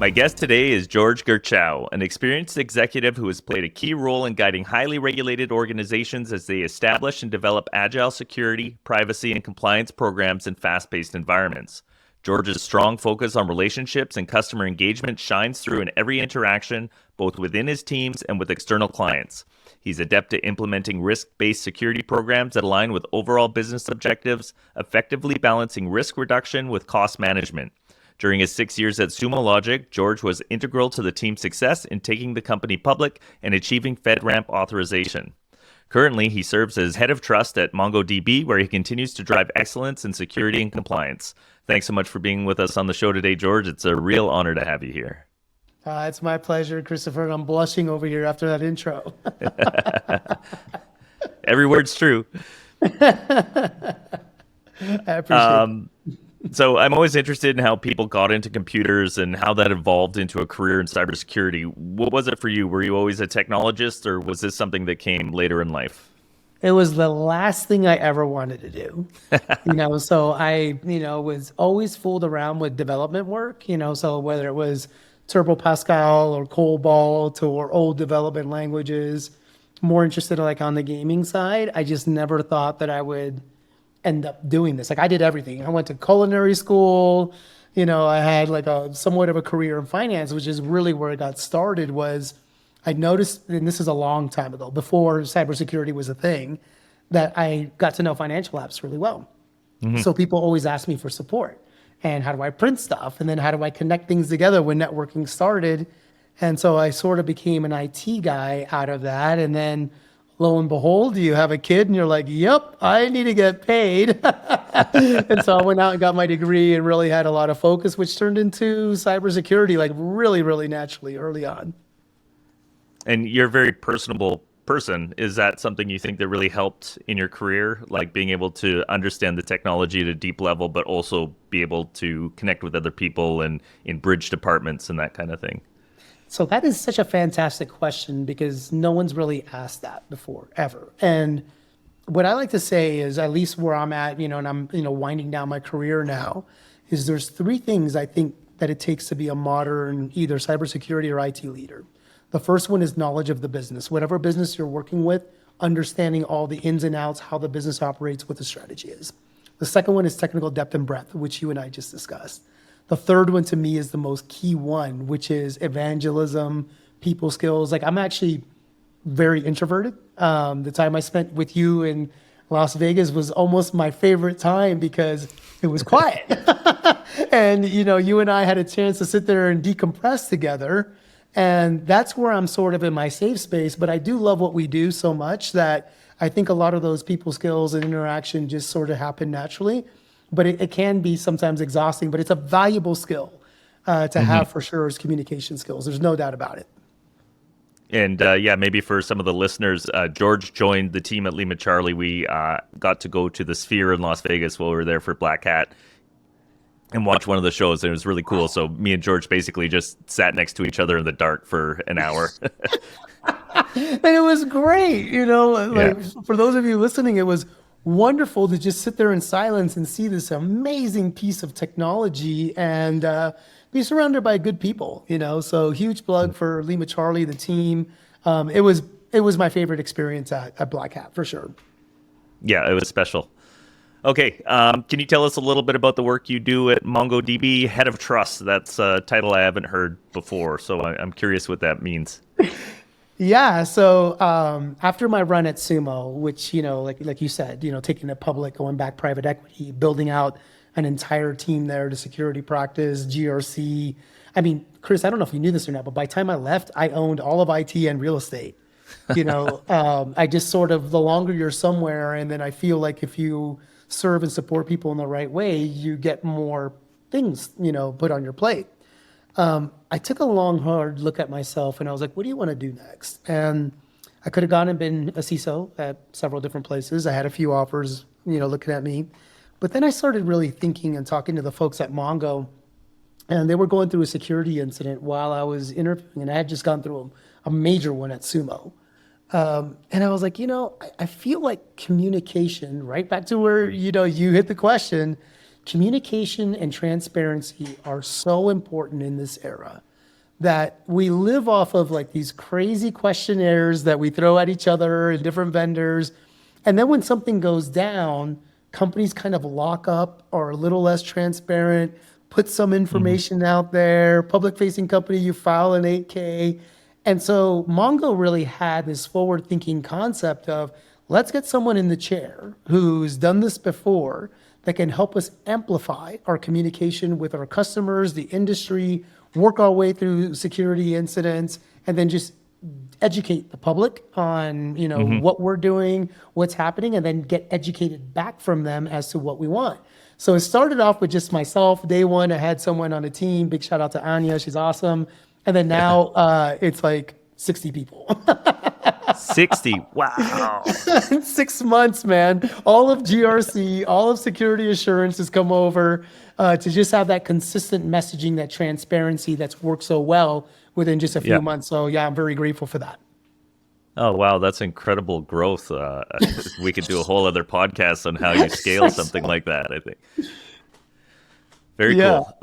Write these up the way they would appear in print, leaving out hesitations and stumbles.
My guest today is George Gerchow, an experienced executive who has played a key role in guiding highly regulated organizations as they establish and develop agile security, privacy, and compliance programs in fast-paced environments. George's strong focus on relationships and customer engagement shines through in every interaction, both within his teams and with external clients. He's adept at implementing risk-based security programs that align with overall business objectives, effectively balancing risk reduction with cost management. During his 6 years at Sumo Logic, George was integral to the team's success in taking the company public and achieving FedRAMP authorization. Currently, he serves as head of trust at MongoDB, where he continues to drive excellence in security and compliance. Thanks so much for being with us on the show today, George. It's a real honor to have you here. It's my pleasure, Christopher. I'm blushing over here after that intro. Every word's true. I appreciate it. So I'm always interested in how people got into computers and how that evolved into a career in cybersecurity. What was it for you? Were you always a technologist, or was this something that came later in life? It was the last thing I ever wanted to do. So I, was always fooled around with development work, so whether it was Turbo Pascal or Cobalt or old development languages, more interested like on the gaming side. I just never thought that I would end up doing this. Like I did everything. I went to culinary school, I had like a somewhat of a career in finance, which is really where it got started. Was I noticed, and this is a long time ago, before cybersecurity was a thing, that I got to know financial apps really well. Mm-hmm. So people always ask me for support. And how do I print stuff? And then how do I connect things together when networking started? And so I sort of became an IT guy out of that. And then lo and behold, you have a kid and you're like, yep, I need to get paid. And so I went out and got my degree and really had a lot of focus, which turned into cybersecurity, like really, really naturally early on. And you're a very personable person. Is that something you think that really helped in your career? Like being able to understand the technology at a deep level, but also be able to connect with other people and in bridge departments and that kind of thing? So that is such a fantastic question because no one's really asked that before, ever. And what I like to say is, at least where I'm at, and I'm, winding down my career now, is there's three things I think that it takes to be a modern either cybersecurity or IT leader. The first one is knowledge of the business. Whatever business you're working with, understanding all the ins and outs, how the business operates, what the strategy is. The second one is technical depth and breadth, which you and I just discussed. The third one to me is the most key one, which is evangelism, people skills. Like I'm actually very introverted. The time I spent with you in Las Vegas was almost my favorite time because it was quiet. And, you and I had a chance to sit there and decompress together. And that's where I'm sort of in my safe space. But I do love what we do so much that I think a lot of those people skills and interaction just sort of happen naturally. But it can be sometimes exhausting, but it's a valuable skill to have for sure as communication skills. There's no doubt about it. And maybe for some of the listeners, George joined the team at LimaCharlie. We got to go to the Sphere in Las Vegas while we were there for Black Hat and watch one of the shows. And it was really cool. So me and George basically just sat next to each other in the dark for an hour. And it was great. For those of you listening, it was wonderful to just sit there in silence and see this amazing piece of technology and be surrounded by good people, So huge plug for LimaCharlie, the team. It was my favorite experience at Black Hat for sure. Yeah, it was special. Okay, can you tell us a little bit about the work you do at MongoDB, Head of Trust? That's a title I haven't heard before, so I'm curious what that means. Yeah. So after my run at Sumo, which, like you said, taking it public, going back private equity, building out an entire team there to security practice, GRC. I mean, Chris, I don't know if you knew this or not, but by the time I left, I owned all of IT and real estate. I just sort of, the longer you're somewhere, and then I feel like if you serve and support people in the right way, you get more things, put on your plate. I took a long, hard look at myself and I was like, what do you want to do next? And I could have gone and been a CISO at several different places. I had a few offers, looking at me. But then I started really thinking and talking to the folks at Mongo, and they were going through a security incident while I was interviewing, and I had just gone through a major one at Sumo. And I was like, I feel like communication, right back to where, you hit the question, communication and transparency are so important in this era. that we live off of like these crazy questionnaires that we throw at each other and different vendors. And then when something goes down, companies kind of lock up, are a little less transparent, put some information out there, public facing company, you file an 8K. And so Mongo really had this forward thinking concept of let's get someone in the chair who's done this before that can help us amplify our communication with our customers, the industry, work our way through security incidents, and then just educate the public on, you know, what we're doing, what's happening, and then get educated back from them as to what we want. So it started off with just myself. Day one, I had someone on a team. Big shout out to Anya. She's awesome. And then now it's like 60 people. 60. Wow. In 6 months, man. All of GRC, all of security assurance has come over to just have that consistent messaging, that transparency that's worked so well within just a few months. So yeah, I'm very grateful for that. Oh, wow. That's incredible growth. We could do a whole other podcast on how you scale something like that, I think. Very cool.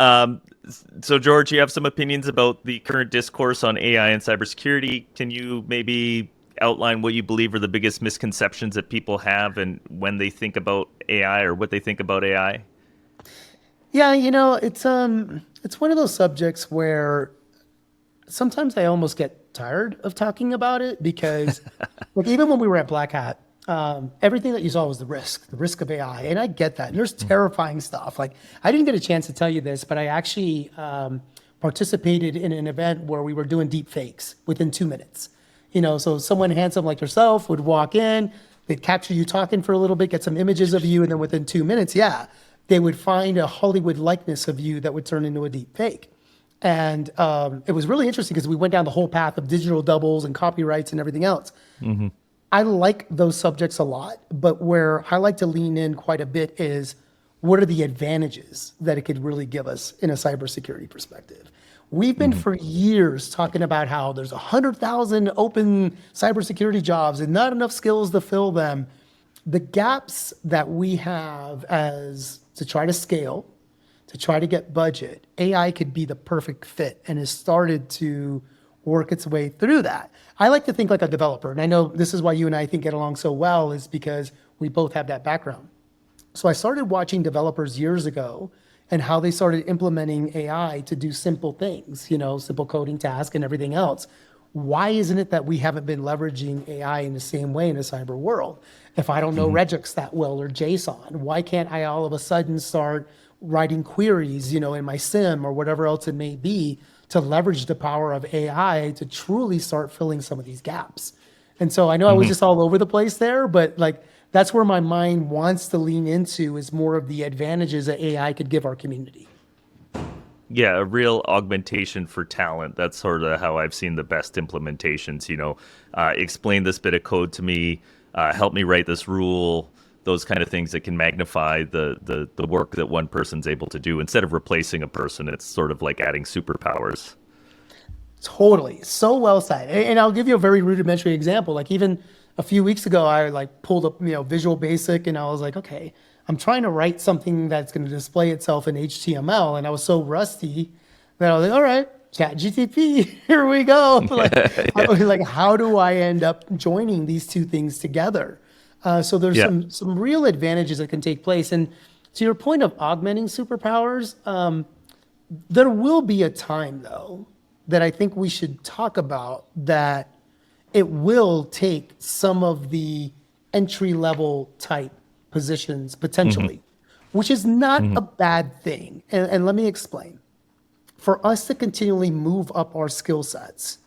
So, George, you have some opinions about the current discourse on AI and cybersecurity. Can you maybe outline what you believe are the biggest misconceptions that people have and when they think about AI or what they think about AI? Yeah, you know, it's one of those subjects where sometimes I almost get tired of talking about it because, like, even when we were at Black Hat, everything that you saw was the risk of AI, and I get that. And there's terrifying stuff. Like, I didn't get a chance to tell you this, but I actually participated in an event where we were doing deep fakes within 2 minutes. You know, so someone handsome like yourself would walk in, they'd capture you talking for a little bit, get some images of you, and then within 2 minutes, they would find a Hollywood likeness of you that would turn into a deep fake. And it was really interesting because we went down the whole path of digital doubles and copyrights and everything else. I like those subjects a lot, but where I like to lean in quite a bit is what are the advantages that it could really give us in a cybersecurity perspective? We've been for years talking about how there's 100,000 open cybersecurity jobs and not enough skills to fill them. The gaps that we have as to try to scale, to try to get budget, AI could be the perfect fit and has started to work its way through that. I like to think like a developer, and I know this is why you and I think get along so well, is because we both have that background. So I started watching developers years ago and how they started implementing AI to do simple things, you know, simple coding tasks and everything else. Why isn't it that we haven't been leveraging AI in the same way in the cyber world? If I don't know regex that well or JSON, why can't I all of a sudden start writing queries, you know, in my SIM or whatever else it may be to leverage the power of AI to truly start filling some of these gaps? And so I know I was just all over the place there, but like that's where my mind wants to lean into is more of the advantages that AI could give our community. Yeah, a real augmentation for talent. That's sort of how I've seen the best implementations. You know, explain this bit of code to me, help me write this rule, those kind of things that can magnify the work that one person's able to do. Instead of replacing a person, it's sort of like adding superpowers. Totally. So well said. And I'll give you a very rudimentary example. Like even a few weeks ago, I like pulled up, you know, Visual Basic, and I was like, okay, I'm trying to write something that's going to display itself in HTML. And I was so rusty that I was like, all right, ChatGTP, here we go. Like, how do I end up joining these two things together? So there's some real advantages that can take place. And to your point of augmenting superpowers, there will be a time, though, that I think we should talk about that it will take some of the entry-level type positions potentially, which is not a bad thing. And let me explain. For us to continually move up our skill sets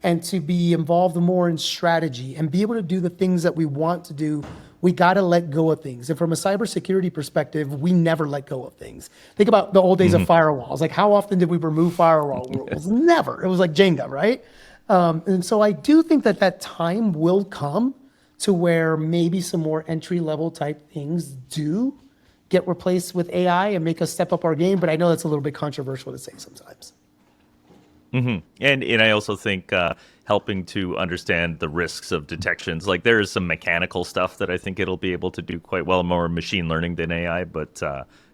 and to be involved more in strategy and be able to do the things that we want to do, we got to let go of things. And from a cybersecurity perspective, we never let go of things. Think about the old days of firewalls. Like how often did we remove firewall rules? Never. It was like Jenga, right? And so I do think that that time will come to where maybe some more entry-level type things do get replaced with AI and make us step up our game. But I know that's a little bit controversial to say sometimes. And I also think helping to understand the risks of detections. Like there is some mechanical stuff that I think it'll be able to do quite well, more machine learning than AI, but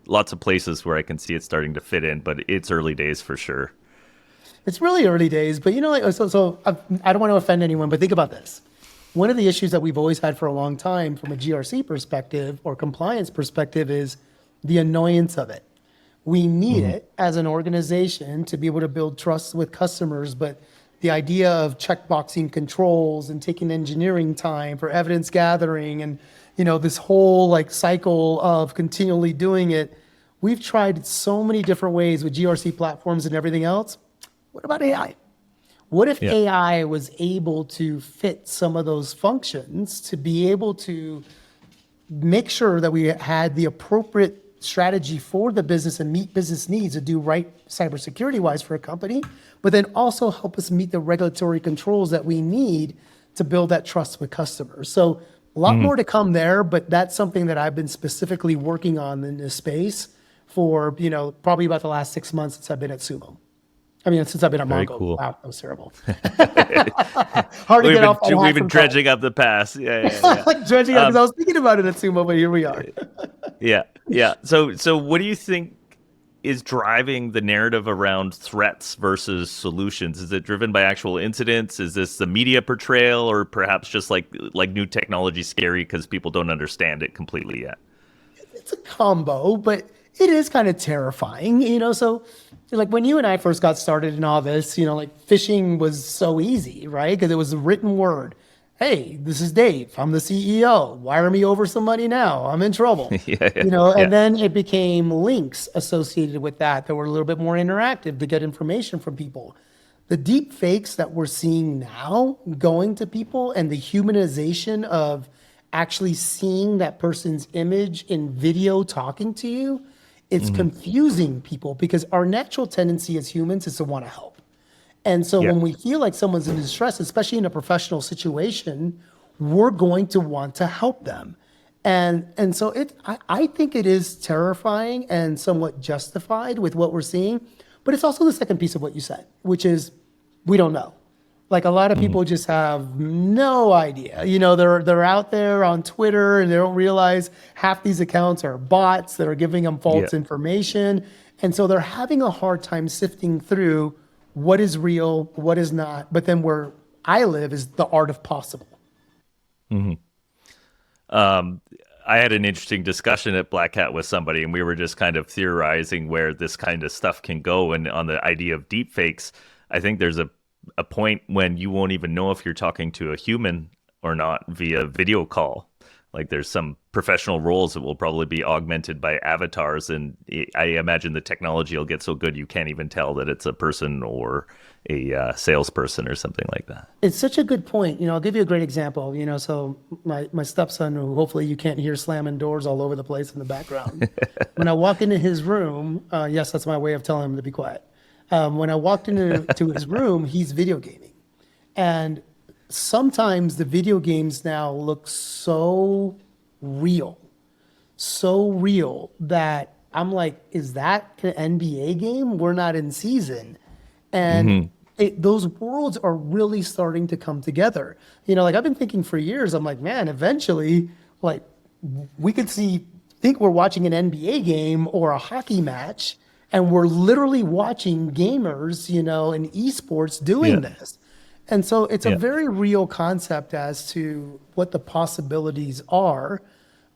lots of places where I can see it starting to fit in, but it's early days for sure. It's really early days, but I don't want to offend anyone, but think about this. One of the issues that we've always had for a long time from a GRC perspective or compliance perspective is the annoyance of it. We need it as an organization to be able to build trust with customers, but the idea of checkboxing controls and taking engineering time for evidence gathering and, this whole like cycle of continually doing it, we've tried so many different ways with GRC platforms and everything else. What about AI? What if AI was able to fit some of those functions to be able to make sure that we had the appropriate strategy for the business and meet business needs to do right cybersecurity wise for a company, but then also help us meet the regulatory controls that we need to build that trust with customers. So a lot more to come there, but that's something that I've been specifically working on in this space for, probably about the last 6 months since I've been at Sumo. Since I've been at Very Mongo. cool. Wow, that was terrible. Hard to get off. We've been dredging up the past. Yeah. Like dredging up because I was thinking about it at Sumo, but here we are. Yeah. So what do you think is driving the narrative around threats versus solutions? Is it driven by actual incidents? Is this the media portrayal, or perhaps just like new technology scary because people don't understand it completely yet? It's a combo, but it is kind of terrifying, So like when you and I first got started in all this, like phishing was so easy, right? Because it was a written word. Hey, this is Dave. I'm the CEO. Wire me over some money now. I'm in trouble. And then it became links associated with that were a little bit more interactive to get information from people. The deep fakes that we're seeing now going to people and the humanization of actually seeing that person's image in video talking to you, it's confusing people because our natural tendency as humans is to want to help. And so when we feel like someone's in distress, especially in a professional situation, we're going to want to help them. And so I think it is terrifying and somewhat justified with what we're seeing. But it's also the second piece of what you said, which is we don't know. Like a lot of people just have no idea. They're out there on Twitter and they don't realize half these accounts are bots that are giving them false information. And so they're having a hard time sifting through what is real, what is not. But then where I live is the art of possible. I had an interesting discussion at Black Hat with somebody, and we were just kind of theorizing where this kind of stuff can go. And on the idea of deep fakes, I think there's a point when you won't even know if you're talking to a human or not via video call. Like there's some professional roles that will probably be augmented by avatars, and I imagine the technology will get so good you can't even tell that it's a person or a salesperson or something like that. It's such a good point. I'll give you a great example. So my stepson, who hopefully you can't hear slamming doors all over the place in the background. When I walk into his room, yes, that's my way of telling him to be quiet. When I walked into his room, he's video gaming. And sometimes the video games now look so real that I'm like, is that an NBA game? We're not in season. And those worlds are really starting to come together. Like I've been thinking for years, I'm like, man, eventually, like we could think we're watching an NBA game or a hockey match, and we're literally watching gamers, in esports doing this. And so it's a very real concept as to what the possibilities are.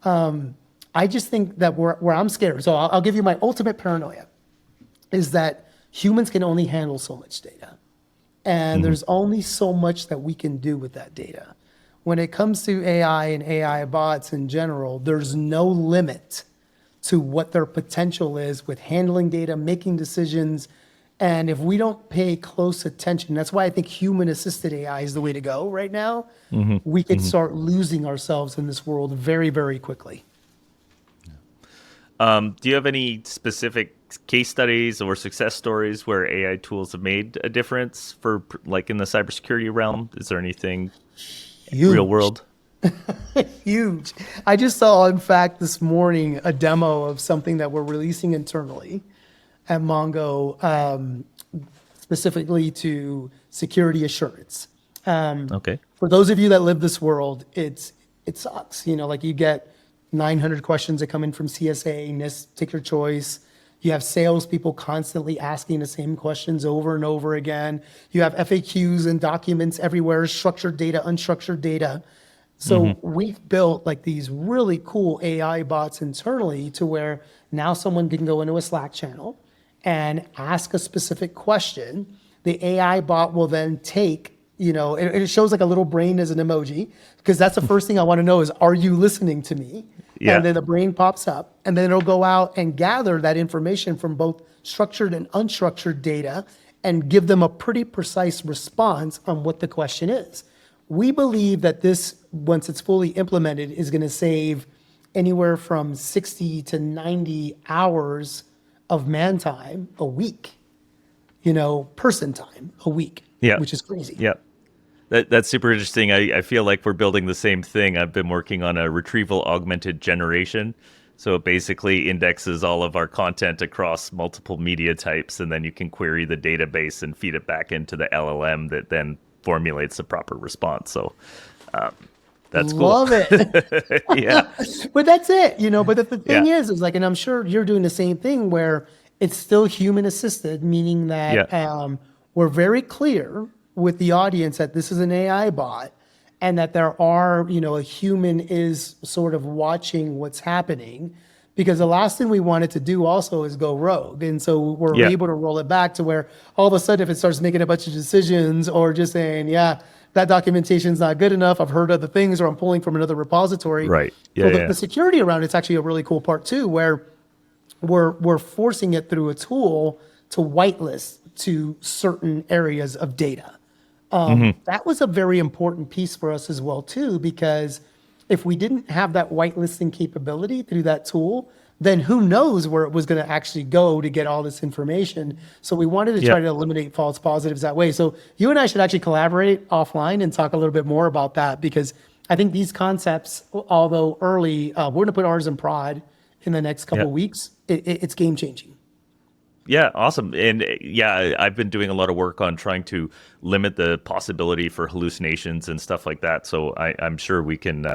I just think that where I'm scared. So I'll give you my ultimate paranoia is that humans can only handle so much data. And there's only so much that we can do with that data. When it comes to AI and AI bots in general, there's no limit to what their potential is with handling data, making decisions. And if we don't pay close attention, that's why I think human-assisted AI is the way to go right now. We could start losing ourselves in this world very, very quickly. Do you have any specific case studies or success stories where AI tools have made a difference for, like, in the cybersecurity realm? Is there anything real world? Huge. I just saw, in fact, this morning a demo of something that we're releasing internally at Mongo, specifically to security assurance. Okay. For those of you that live this world, it sucks. Like you get 900 questions that come in from CSA, NIST, take your choice. You have salespeople constantly asking the same questions over and over again. You have FAQs and documents everywhere, structured data, unstructured data. So we've built like these really cool AI bots internally to where now someone can go into a Slack channel and ask a specific question. The AI bot will then take, it shows like a little brain as an emoji, because that's the first thing I want to know is, are you listening to me? Yeah. And then the brain pops up, and then it'll go out and gather that information from both structured and unstructured data and give them a pretty precise response on what the question is. We believe that this, once it's fully implemented, is going to save anywhere from 60 to 90 hours of man time a week, person time a week, which is crazy. Yeah. That's super interesting. I feel like we're building the same thing. I've been working on a retrieval augmented generation. So it basically indexes all of our content across multiple media types, and then you can query the database and feed it back into the LLM that then formulates the proper response. So that's cool. Love it. Yeah. But that's it, but the thing is like, and I'm sure you're doing the same thing where it's still human assisted, meaning that we're very clear with the audience that this is an AI bot and that there are, a human is sort of watching what's happening, because the last thing we wanted to do also is go rogue. And so we're able to roll it back to where all of a sudden, if it starts making a bunch of decisions or just saying, that documentation's not good enough, I've heard other things, or I'm pulling from another repository. Right. The security around it's actually a really cool part too, where we're forcing it through a tool to whitelist to certain areas of data. That was a very important piece for us as well too, because if we didn't have that whitelisting capability through that tool, then who knows where it was going to actually go to get all this information. So we wanted to try to eliminate false positives that way. So you and I should actually collaborate offline and talk a little bit more about that, because I think these concepts, although early, we're going to put ours in prod in the next couple of weeks. It's game changing. Yeah, awesome. And I've been doing a lot of work on trying to limit the possibility for hallucinations and stuff like that. So I'm sure we can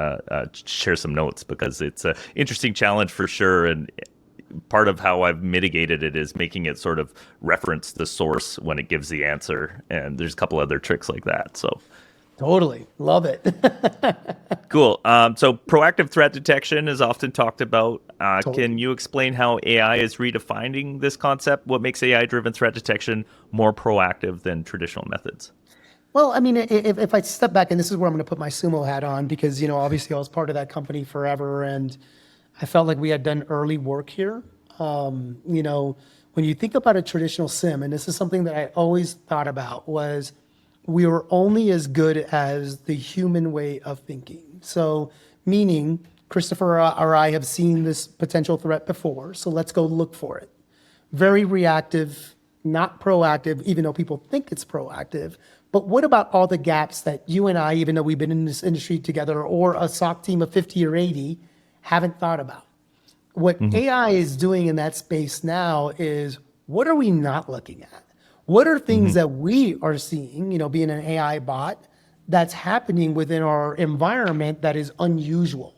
share some notes, because it's an interesting challenge for sure. And part of how I've mitigated it is making it sort of reference the source when it gives the answer. And there's a couple other tricks like that. So totally love it. Cool. So proactive threat detection is often talked about. Totally. Can you explain how AI is redefining this concept? What makes AI-driven threat detection more proactive than traditional methods? Well, I mean, if I step back, and this is where I'm going to put my sumo hat on, because, obviously I was part of that company forever, and I felt like we had done early work here. When you think about a traditional SIEM, and this is something that I always thought about, was we were only as good as the human way of thinking. So meaning Christopher or I have seen this potential threat before, so let's go look for it. Very reactive, not proactive, even though people think it's proactive. But what about all the gaps that you and I, even though we've been in this industry together, or a SOC team of 50 or 80, haven't thought about? What AI is doing in that space now is, what are we not looking at? What are things that we are seeing, being an AI bot, that's happening within our environment that is unusual?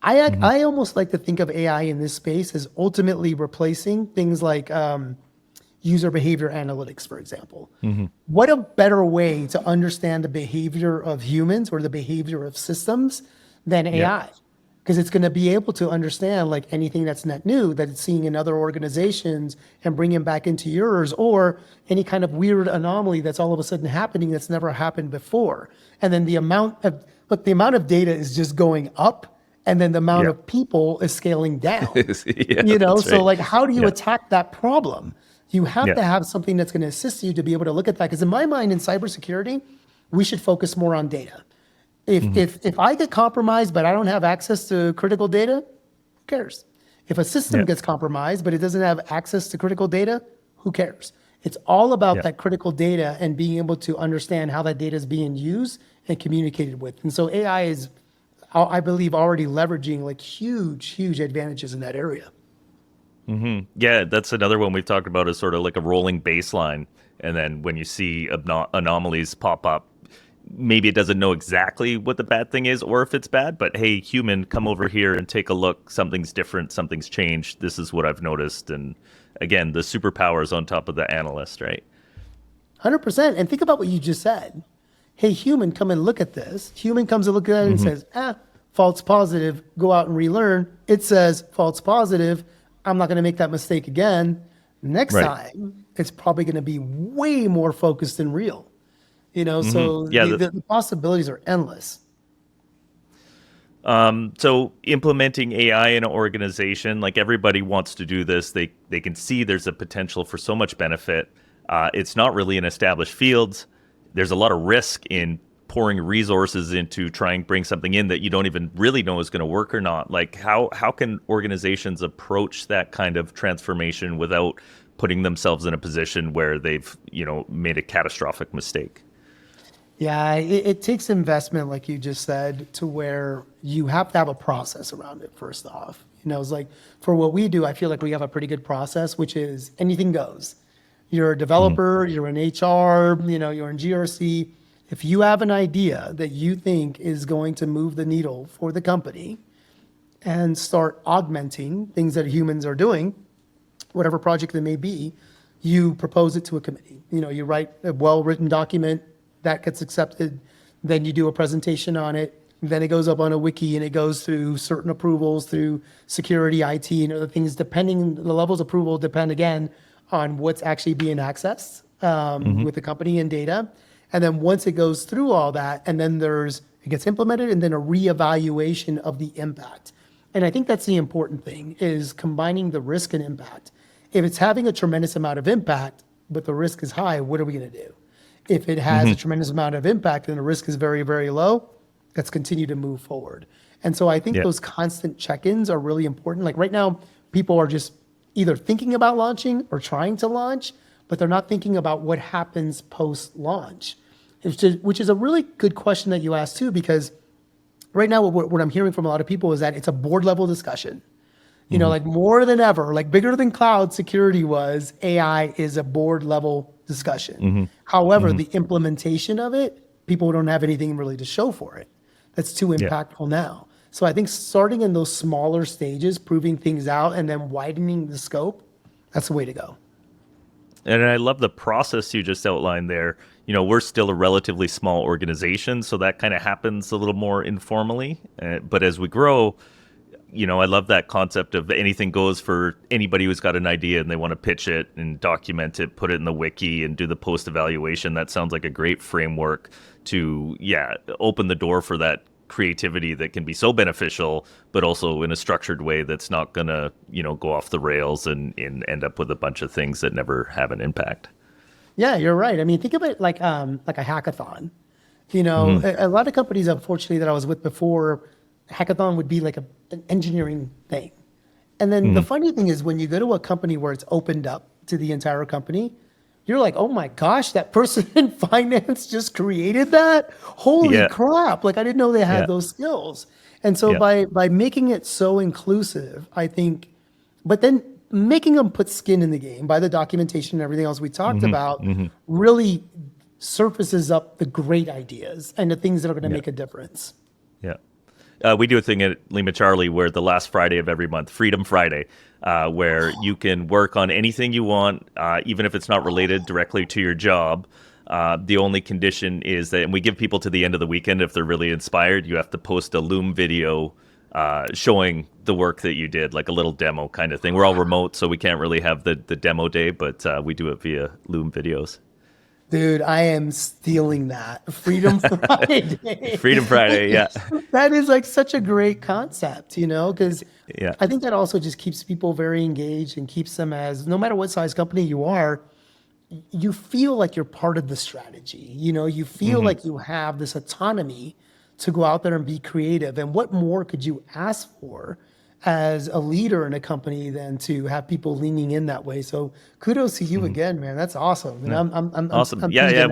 I almost like to think of AI in this space as ultimately replacing things like user behavior analytics, for example. What a better way to understand the behavior of humans or the behavior of systems than AI? Because it's going to be able to understand like anything that's net new that it's seeing in other organizations and bring it back into yours, or any kind of weird anomaly that's all of a sudden happening that's never happened before. And then the amount of data is just going up, and then the amount of people is scaling down. So like, how do you attack that problem? You have to have something that's going to assist you to be able to look at that. Because in my mind, in cybersecurity, we should focus more on data. If I get compromised, but I don't have access to critical data, who cares? If a system gets compromised, but it doesn't have access to critical data, who cares? It's all about that critical data and being able to understand how that data is being used and communicated with. And so AI is, I believe, already leveraging like huge advantages in that area. Yeah, that's another one we've talked about, is sort of like a rolling baseline. And then when you see anomalies pop up, maybe it doesn't know exactly what the bad thing is or if it's bad, but hey, human, come over here and take a look. Something's different. Something's changed. This is what I've noticed. And again, the superpowers on top of the analyst, right? 100%. And think about what you just said. Hey, human, come and look at this. Human comes and look at it and says, false positive, go out and relearn. It says false positive. I'm not going to make that mistake again. Next time, it's probably going to be way more focused and real. So the possibilities are endless. So implementing AI in an organization, like everybody wants to do this. They can see there's a potential for so much benefit. It's not really in established fields. There's a lot of risk in pouring resources into trying to bring something in that you don't even really know is going to work or not. Like how can organizations approach that kind of transformation without putting themselves in a position where they've, made a catastrophic mistake? Yeah, it takes investment, like you just said, to where you have to have a process around it, first off. It's like for what we do, I feel like we have a pretty good process, which is anything goes. You're a developer, you're in HR, you're in GRC. If you have an idea that you think is going to move the needle for the company and start augmenting things that humans are doing, whatever project it may be, you propose it to a committee. You write a well-written document that gets accepted, then you do a presentation on it, then it goes up on a wiki and it goes through certain approvals through security, IT, and other things. Depending, the levels of approval depend again on what's actually being accessed with the company and data. And then once it goes through all that, and then it gets implemented, and then a reevaluation of the impact. And I think that's the important thing, is combining the risk and impact. If it's having a tremendous amount of impact, but the risk is high, what are we going to do? If it has a tremendous amount of impact and the risk is very, very low, let's continue to move forward. And so I think those constant check-ins are really important. Like right now, people are just either thinking about launching or trying to launch, but they're not thinking about what happens post-launch, which is a really good question that you asked too, because right now what I'm hearing from a lot of people is that it's a board level discussion. Like more than ever, like bigger than cloud security was, AI is a board level discussion. However, the implementation of it, people don't have anything really to show for it. That's too impactful now. So I think starting in those smaller stages, proving things out, and then widening the scope, that's the way to go. And I love the process you just outlined there. We're still a relatively small organization, so that kind of happens a little more informally. But as we grow, I love that concept of anything goes for anybody who's got an idea and they want to pitch it and document it, put it in the wiki and do the post evaluation. That sounds like a great framework to, open the door for that creativity that can be so beneficial, but also in a structured way that's not going to, go off the rails and end up with a bunch of things that never have an impact. Yeah, you're right. I mean, think of it like a hackathon. A lot of companies, unfortunately, that I was with before, hackathon would be like an engineering thing. And then the funny thing is when you go to a company where it's opened up to the entire company, you're like, oh my gosh, that person in finance just created that? Holy crap. Like I didn't know they had those skills. And so by making it so inclusive, I think, but then making them put skin in the game by the documentation and everything else we talked about really surfaces up the great ideas and the things that are going to make a difference. Yeah. We do a thing at LimaCharlie where the last Friday of every month, Freedom Friday, where you can work on anything you want, even if it's not related directly to your job. The only condition is that, and we give people to the end of the weekend, if they're really inspired, you have to post a Loom video showing the work that you did, like a little demo kind of thing. We're all remote, so we can't really have the demo day, but we do it via Loom videos. Dude, I am stealing that. Freedom Friday. Freedom Friday, yeah. That is like such a great concept, because I think that also just keeps people very engaged and keeps them as, no matter what size company you are, you feel like you're part of the strategy. You feel like you have this autonomy to go out there and be creative. And what more could you ask for as a leader in a company than to have people leaning in that way? So kudos to you again, man. That's awesome. And I'm awesome. I'm Yeah.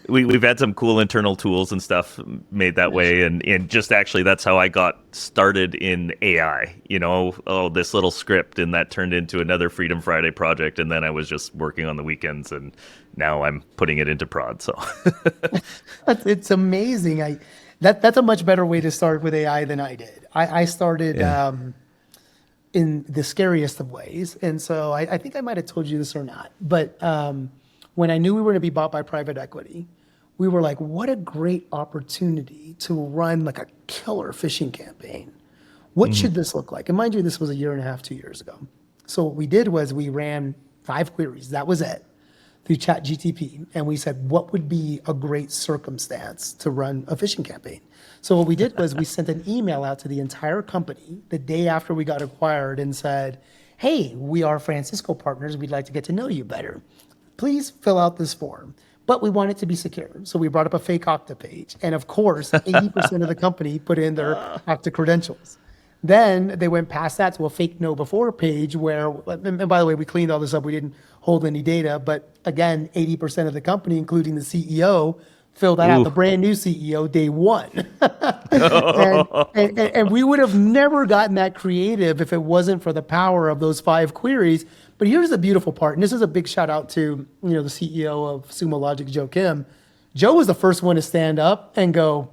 we've had some cool internal tools and stuff made that way, and just actually that's how I got started in AI. This little script, and that turned into another Freedom Friday project, and then I was just working on the weekends, and now I'm putting it into prod. So it's amazing. That's a much better way to start with AI than I did. I started in the scariest of ways, and so I think I might have told you this or not, but when I knew we were going to be bought by private equity, we were like, what a great opportunity to run like a killer phishing campaign. What should this look like? And mind you, this was 1.5 years, 2 years ago. So what we did was we ran 5 queries, that was it, through ChatGTP. And we said, what would be a great circumstance to run a phishing campaign? So what we did was we sent an email out to the entire company the day after we got acquired and said, hey, we are Francisco partners. We'd like to get to know you better. Please fill out this form, but we want it to be secure. So we brought up a fake Okta page. And of course, 80% of the company put in their Okta credentials. Then they went past that to a fake know before page where, and by the way, we cleaned all this up. We didn't hold any data, but again, 80% of the company, including the CEO, filled that out, the brand new CEO, day one. and we would have never gotten that creative if it wasn't for the power of those 5 queries. But here's the beautiful part, and this is a big shout out to the CEO of Sumo Logic, Joe Kim. Joe was the first one to stand up and go,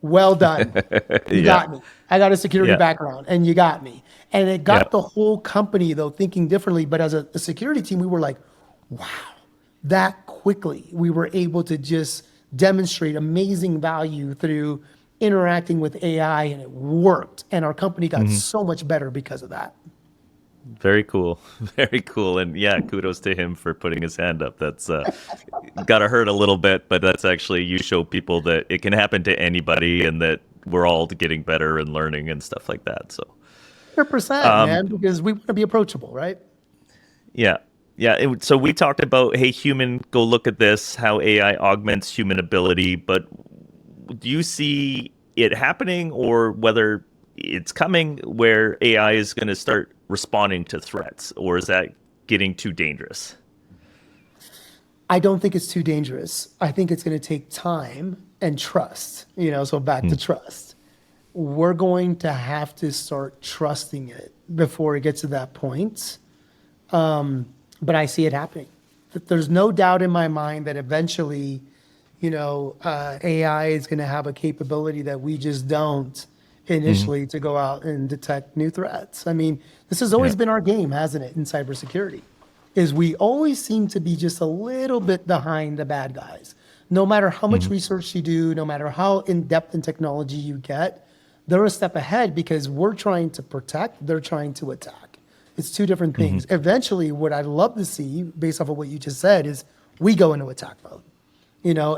well done. You got me. I got a security background, and you got me. And it got the whole company, though, thinking differently. But as a security team, we were like, wow, that quickly we were able to just demonstrate amazing value through interacting with AI, and it worked. And our company got so much better because of that. Very cool. Very cool. And kudos to him for putting his hand up. That's gotta hurt a little bit, but that's actually, you show people that it can happen to anybody and that we're all getting better and learning and stuff like that. So 100%, man, because we want to be approachable, right? Yeah. So we talked about, hey, human, go look at this, how AI augments human ability, but do you see it happening, or whether it's coming where AI is going to start responding to threats, or is that getting too dangerous? I don't think it's too dangerous. I think it's going to take time and trust, so back to trust. We're going to have to start trusting it before it gets to that point. But I see it happening. There's no doubt in my mind that eventually, AI is going to have a capability that we just don't initially to go out and detect new threats. I mean, this has always been our game, hasn't it, in cybersecurity, is we always seem to be just a little bit behind the bad guys. No matter how much research you do, no matter how in-depth in technology you get, they're a step ahead because we're trying to protect, they're trying to attack. It's two different things. Eventually, what I'd love to see, based off of what you just said, is we go into attack mode.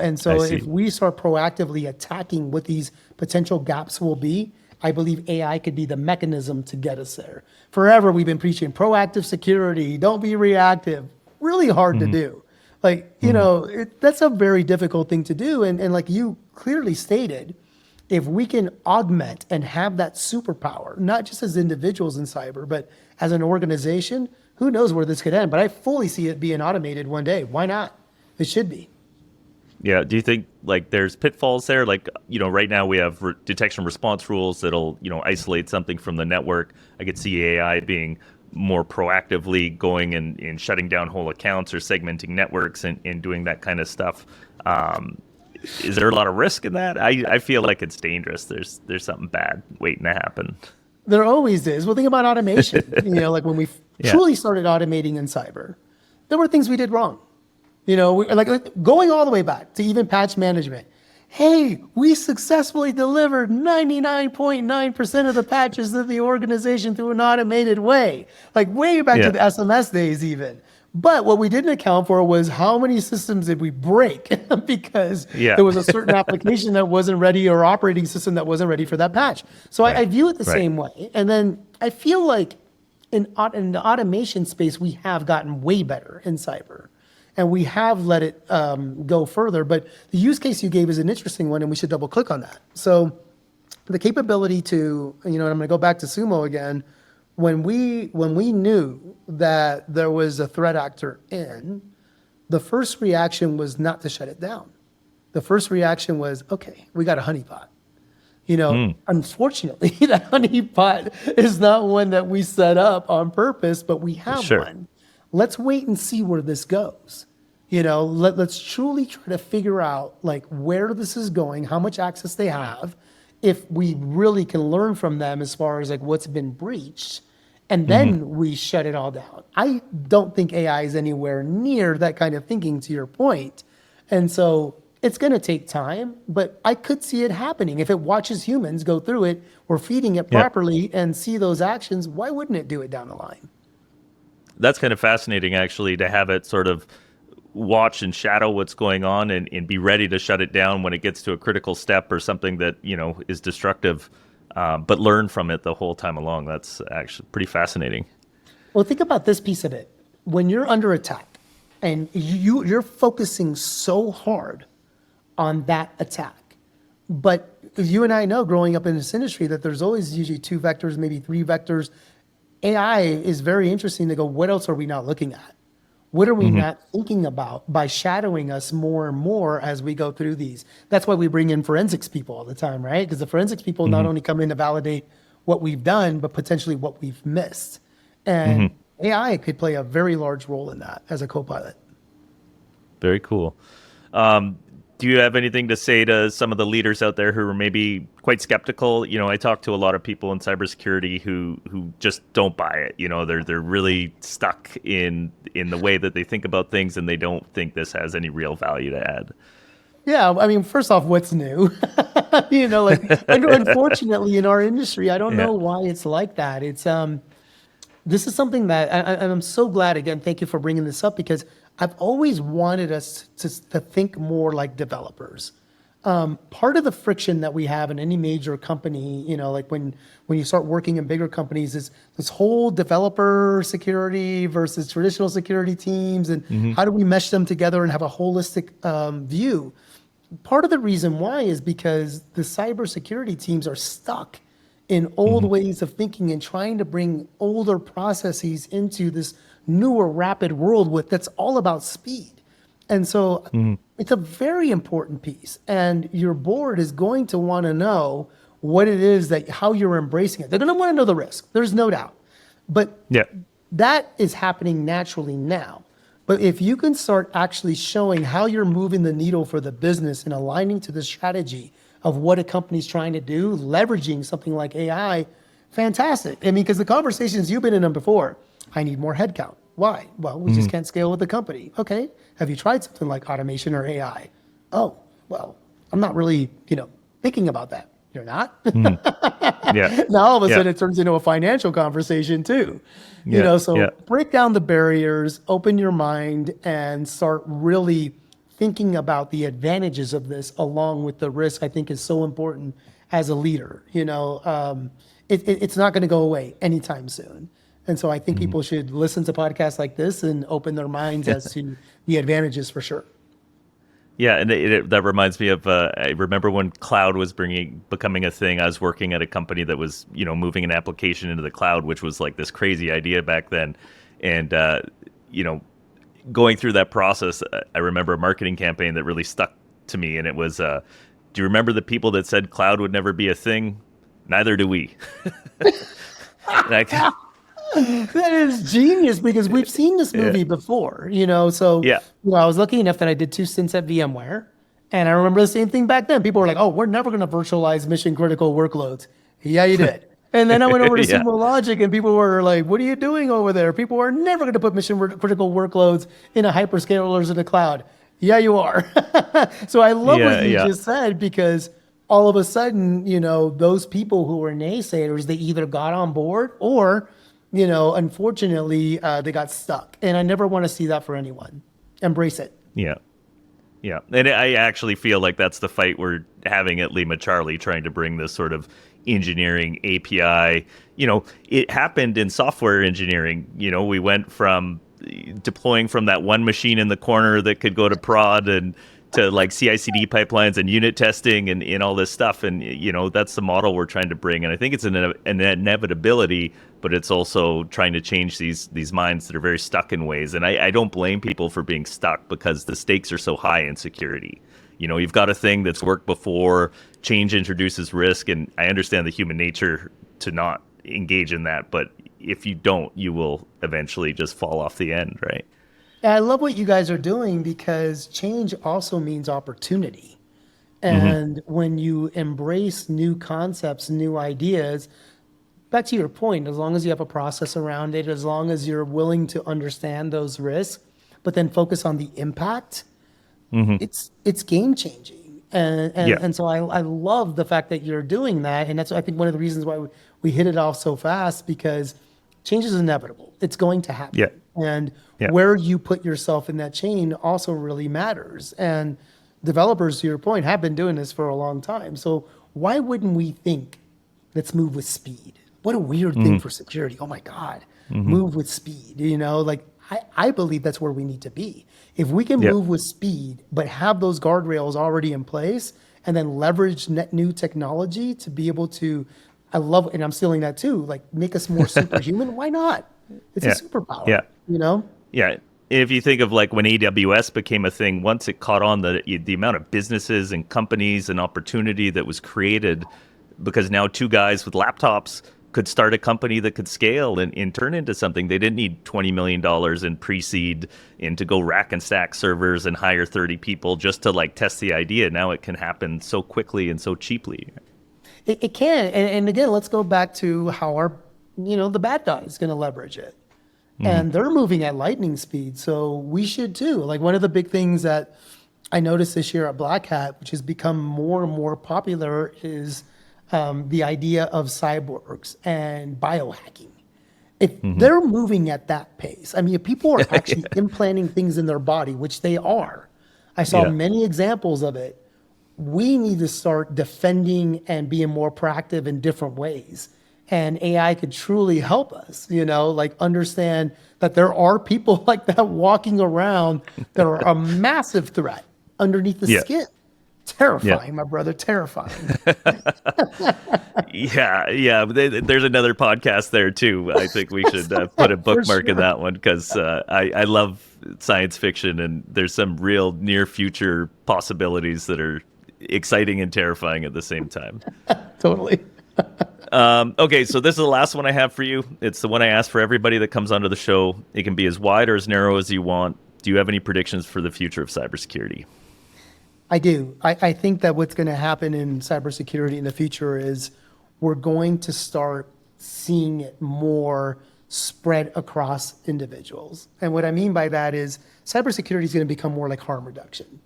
And so if we start proactively attacking what these potential gaps will be, I believe AI could be the mechanism to get us there. Forever, we've been preaching proactive security, don't be reactive. Really hard to do. That's a very difficult thing to do. And like you clearly stated, if we can augment and have that superpower, not just as individuals in cyber, but as an organization, who knows where this could end? But I fully see it being automated one day. Why not? It should be. Yeah. Do you think there's pitfalls there? Right now we have detection response rules that'll, isolate something from the network. I could see AI being more proactively going and shutting down whole accounts or segmenting networks and doing that kind of stuff. Is there a lot of risk in that? I feel like it's dangerous. There's something bad waiting to happen. There always is. Well, think about automation. Like when we truly started automating in cyber, there were things we did wrong. Like going all the way back to even patch management. Hey, we successfully delivered 99.9% of the patches of the organization through an automated way, like way back to the SMS days even. But what we didn't account for was how many systems did we break because there was a certain application that wasn't ready or operating system that wasn't ready for that patch. So I view it the same way. And then I feel like in the automation space, we have gotten way better in cyber. And we have let it go further. But the use case you gave is an interesting one, and we should double click on that. So the capability to, I'm going to go back to Sumo again. When we knew that there was a threat actor in, the first reaction was not to shut it down. The first reaction was, okay, we got a honeypot. Unfortunately, that honeypot is not one that we set up on purpose, but we have one. Let's wait and see where this goes. Let's truly try to figure out like where this is going, how much access they have, if we really can learn from them as far as like what's been breached, and then we shut it all down. I don't think AI is anywhere near that kind of thinking, to your point. And so it's going to take time, but I could see it happening. If it watches humans go through it, we're feeding it properly and see those actions, why wouldn't it do it down the line? That's kind of fascinating, actually, to have it sort of watch and shadow what's going on and be ready to shut it down when it gets to a critical step or something that, is destructive, but learn from it the whole time along. That's actually pretty fascinating. Well, think about this piece of it. When you're under attack and you're focusing so hard on that attack, but you and I know growing up in this industry that there's always usually 2 vectors, maybe 3 vectors. AI is very interesting to go, what else are we not looking at? What are we not thinking about by shadowing us more and more as we go through these? That's why we bring in forensics people all the time, right? Because the forensics people not only come in to validate what we've done, but potentially what we've missed. And AI could play a very large role in that as a copilot. Very cool. Do you have anything to say to some of the leaders out there who are maybe quite skeptical? I talk to a lot of people in cybersecurity who just don't buy it. They're really stuck in the way that they think about things, and they don't think this has any real value to add. Yeah, I mean, first off, what's new? Unfortunately, in our industry, I don't know why it's like that. It's this is something that I'm so glad. Again, thank you for bringing this up, because I've always wanted us to think more like developers. Part of the friction that we have in any major company, like when you start working in bigger companies, is this whole developer security versus traditional security teams, and how do we mesh them together and have a holistic view? Part of the reason why is because the cybersecurity teams are stuck in old ways of thinking and trying to bring older processes into this newer, rapid world that's all about speed. And so it's a very important piece. And your board is going to want to know what it is how you're embracing it. They're going to want to know the risk. There's no doubt. But that is happening naturally now. But if you can start actually showing how you're moving the needle for the business and aligning to the strategy of what a company's trying to do, leveraging something like AI, fantastic. I mean, because the conversations you've been in them before, I need more headcount. Why? Well, we just can't scale with the company. Okay. Have you tried something like automation or AI? Oh, well, I'm not really, thinking about that. You're not? Now all of a sudden it turns into a financial conversation too. Break down the barriers, open your mind, and start really thinking about the advantages of this along with the risk. I think is so important as a leader. It's not going to go away anytime soon. And so I think people should listen to podcasts like this and open their minds as to the advantages for sure. Yeah, and that reminds me of, I remember when cloud was becoming a thing. I was working at a company that was, moving an application into the cloud, which was like this crazy idea back then. And, going through that process, I remember a marketing campaign that really stuck to me. And it was, do you remember the people that said cloud would never be a thing? Neither do we. That is genius, because we've seen this movie before, so I was lucky enough that I did 2 stints at VMware, and I remember the same thing back then. People were like, oh, we're never going to virtualize mission critical workloads. Yeah, you did. And then I went over to Sumo Logic, and people were like, what are you doing over there? People are never going to put mission critical workloads in a hyperscalers in the cloud. Yeah, you are. So I love what you just said, because all of a sudden, those people who were naysayers, they either got on board or unfortunately, they got stuck. And I never want to see that for anyone. Embrace it. Yeah. Yeah. And I actually feel like that's the fight we're having at LimaCharlie, trying to bring this sort of engineering API. It happened in software engineering. We went from deploying from that one machine in the corner that could go to prod and to like CI/CD pipelines and unit testing and all this stuff. And, that's the model we're trying to bring. And I think it's an inevitability, but it's also trying to change these minds that are very stuck in ways. And I don't blame people for being stuck because the stakes are so high in security. You've got a thing that's worked before, change introduces risk, and I understand the human nature to not engage in that, but if you don't, you will eventually just fall off the end, right? Yeah, I love what you guys are doing because change also means opportunity. And when you embrace new concepts, new ideas, back to your point, as long as you have a process around it, as long as you're willing to understand those risks, but then focus on the impact, it's game changing. And so I love the fact that you're doing that. And that's, I think, one of the reasons why we hit it off so fast, because change is inevitable. It's going to happen. And where you put yourself in that chain also really matters. And developers, to your point, have been doing this for a long time. So why wouldn't we think, let's move with speed? What a weird thing for security. Oh my God, move with speed. I believe that's where we need to be. If we can move with speed, but have those guardrails already in place and then leverage new technology to be able to, I love, and I'm stealing that too, like make us more superhuman. Why not? It's a superpower, Yeah. If you think of like when AWS became a thing, once it caught on, the amount of businesses and companies and opportunity that was created, because now two guys with laptops could start a company that could scale and turn into something. They didn't need $20 million in pre-seed and to go rack and stack servers and hire 30 people just to like test the idea. Now it can happen so quickly and so cheaply. It can. And again, let's go back to how the bad guy is going to leverage it. And they're moving at lightning speed. So we should too. Like one of the big things that I noticed this year at Black Hat, which has become more and more popular, is the idea of cyborgs and biohacking. If they're moving at that pace, I mean, if people are actually implanting things in their body, which they are, I saw many examples of it, we need to start defending and being more proactive in different ways. And AI could truly help us, like understand that there are people like that walking around that are a massive threat underneath the skin. Terrifying, my brother, terrifying. There's another podcast there too. I think we should put a bookmark in that one because I love science fiction and there's some real near future possibilities that are exciting and terrifying at the same time. Totally. Okay, so this is the last one I have for you. It's the one I ask for everybody that comes onto the show. It can be as wide or as narrow as you want. Do you have any predictions for the future of cybersecurity? I do. I think that what's going to happen in cybersecurity in the future is we're going to start seeing it more spread across individuals. And what I mean by that is cybersecurity is going to become more like harm reduction.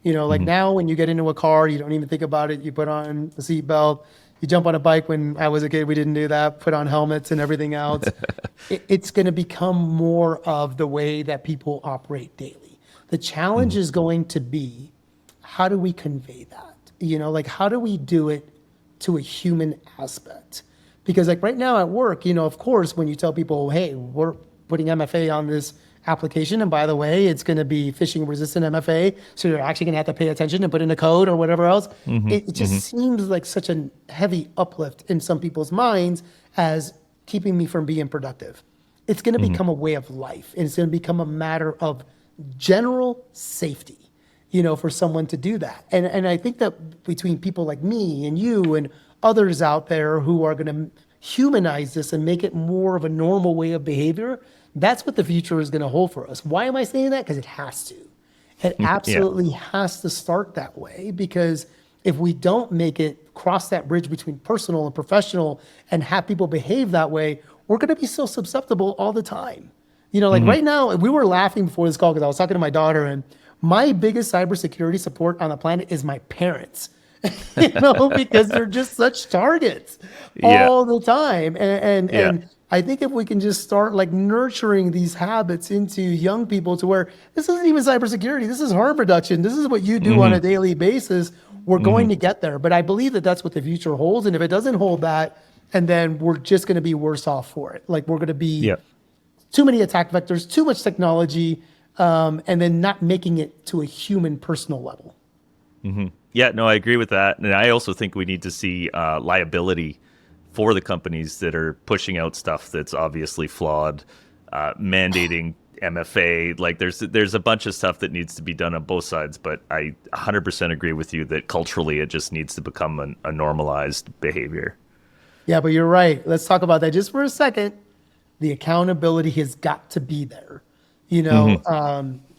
Like now when you get into a car, you don't even think about it. You put on the seatbelt. You jump on a bike. When I was a kid, we didn't do that. Put on helmets and everything else. It's going to become more of the way that people operate daily. The challenge is going to be, how do we convey that? How do we do it to a human aspect? Because like right now at work, of course, when you tell people, hey, we're putting MFA on this application, and by the way, it's going to be phishing resistant MFA, so you're actually going to have to pay attention and put in a code or whatever else. It just seems like such a heavy uplift in some people's minds as keeping me from being productive. It's going to become a way of life, and it's going to become a matter of general safety, for someone to do that. And I think that between people like me and you and others out there who are going to humanize this and make it more of a normal way of behavior, that's what the future is going to hold for us. Why am I saying that? Because it has to. It absolutely has to start that way, because if we don't make it cross that bridge between personal and professional and have people behave that way, we're going to be so susceptible all the time. Right now, we were laughing before this call because I was talking to my daughter, and my biggest cybersecurity support on the planet is my parents. Because they're just such targets all the time. And I think if we can just start like nurturing these habits into young people to where this isn't even cybersecurity, this is harm reduction, this is what you do on a daily basis, we're going to get there. But I believe that that's what the future holds. And if it doesn't hold that, and then we're just going to be worse off for it. Like we're going to be too many attack vectors, too much technology, and then not making it to a human personal level. Yeah, no, I agree with that. And I also think we need to see liability for the companies that are pushing out stuff that's obviously flawed, mandating MFA. Like there's a bunch of stuff that needs to be done on both sides, but I 100% agree with you that culturally it just needs to become a normalized behavior. Yeah, but you're right. Let's talk about that just for a second. The accountability has got to be there.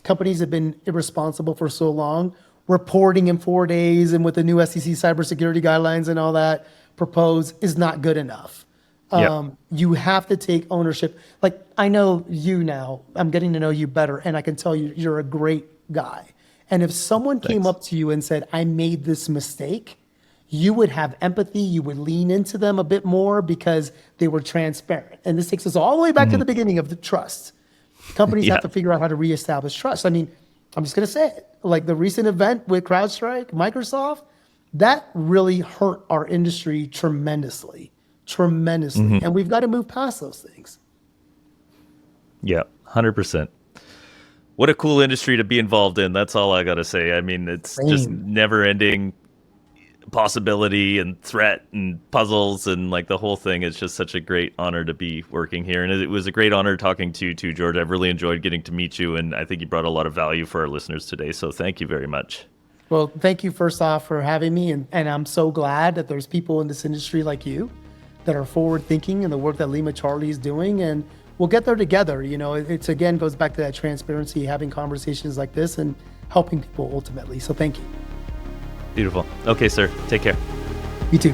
Companies have been irresponsible for so long. Reporting in 4 days and with the new SEC cybersecurity guidelines and all that proposed is not good enough. You have to take ownership. Like, I know you now, I'm getting to know you better, and I can tell you, you're a great guy. And if someone came up to you and said, I made this mistake, you would have empathy, you would lean into them a bit more because they were transparent. And this takes us all the way back to the beginning of the trust. Companies have to figure out how to reestablish trust. I mean, I'm just going to say it. Like the recent event with CrowdStrike, Microsoft, that really hurt our industry tremendously. And we've got to move past those things. Yeah, 100%. What a cool industry to be involved in. That's all I got to say. I mean, it's just never ending possibility and threat and puzzles and like the whole thing. It's just such a great honor to be working here. And it was a great honor talking to you too, George. I've really enjoyed getting to meet you, and I think you brought a lot of value for our listeners today. So thank you very much. Well, thank you first off for having me. And I'm so glad that there's people in this industry like you that are forward thinking and the work that LimaCharlie is doing. And we'll get there together. It's again goes back to that transparency, having conversations like this and helping people ultimately. So thank you. Beautiful. Okay, sir. Take care. You too.